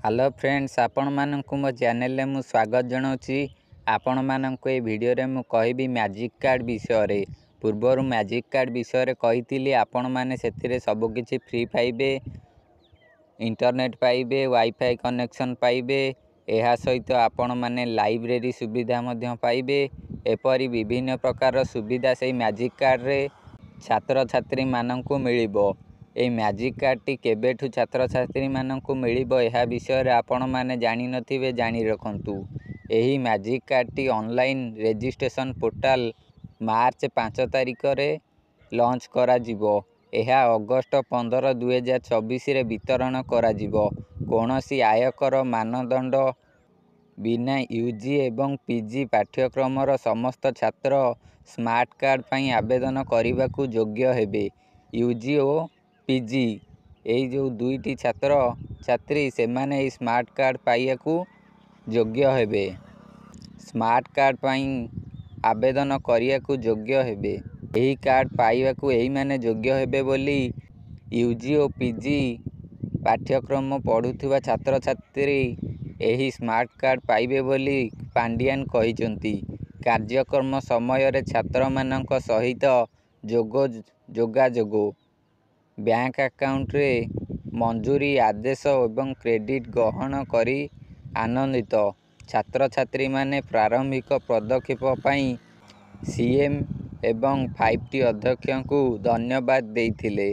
Hello friends, आपण मानक मो चैनल में स्वागत जनाऊँगी। आपण मानक ये वीडियो रे मु कहबी मैजिक कार्ड विषय। पूर्वर मैजिक कार्ड विषय कही आपण मैंने से सबकि फ्री पाइबे, इंटरनेट पाइबे, वाईफाई कनेक्शन पाइबे। यह सहित आपण मैंने लाइब्रेरी सुविधा पाइबे। एपरी विभिन्न प्रकार सुविधा से मैजिक कार्ड रे छात्र छात्री मानक मिलिबो। ये मैजिक कार्ड टी केबेठु छात्र छात्री मानक मिलिबो यह विषय आपण माने जानि नथिबे, जानि रखंतु। यही मैजिक कार्ड टी ऑनलाइन रजिस्ट्रेशन पोर्टल मार्च 5 तारिख रे लॉन्च करा जिवो। यह अगस्त 15, 2024 रे वितरण करा जिवो। कोनोसी आयकर मानदंड बिना यूजी एवं पीजी पाठ्यक्रमर समस्त छात्र स्मार्ट कार्ड पई आवेदन करने योग्य हेबे। यूजी और पीजी यही जो दुईटी छात्र छात्री से माने स्मार्ट कार्ड पाइबाकू योग्य हेबे। स्मार्ट कार्ड पई आवेदन करियाकू योग्य हेबे। यही कार्ड पाइबाकू यही माने योग्य हेबे बोली यूजी और पीजी पाठ्यक्रम पढ़ुथिबा छात्र छात्री यही स्मार्ट कार्ड पाइबे बोली पांडियान कहिसंती। कार्यक्रम समय रे छात्र मानक सहित जोगाजोग बैंक अकाउंट रे मंजूरी आदेश एवं क्रेडिट ग्रहण करी आनंदित। छात्र छात्री माने प्रारंभिक पदक्षेप पई सीएम एवं 5T अध्यक्ष को धन्यवाद देइथिले।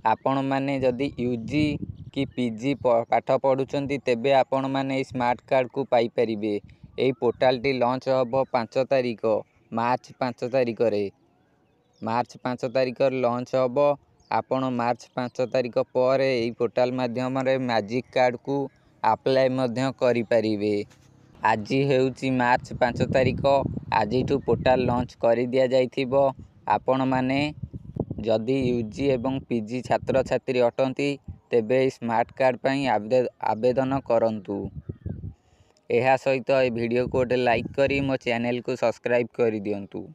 आपण माने जदि यूजी कि पीजी पाठ पढ़ुचंती तेबे आपण माने स्मार्ट कार्ड को पाई परिबे। एई पोर्टल टी लॉन्च हबो 5 तारिख मार्च 5 तारिख रे। मार्च 5 तारिख लॉन्च हबो। आपण मार्च 5 तारिख पर एई पोर्टल माध्यम रे मैजिक कार्ड को अप्लाई मध्य करि परिबे। आज हेउची मार्च 5 तारिख। आजिठू पोर्टल लॉन्च करि दिया जाइथिबो। आपण माने जदि यूजी एवं पीजी छात्र छात्री अटंती तेबे स्मार्ट कार्ड पई आवेदन करंतु। यह सहित ए वीडियो को लाइक करी मो चैनल को सब्सक्राइब कर दियंतु।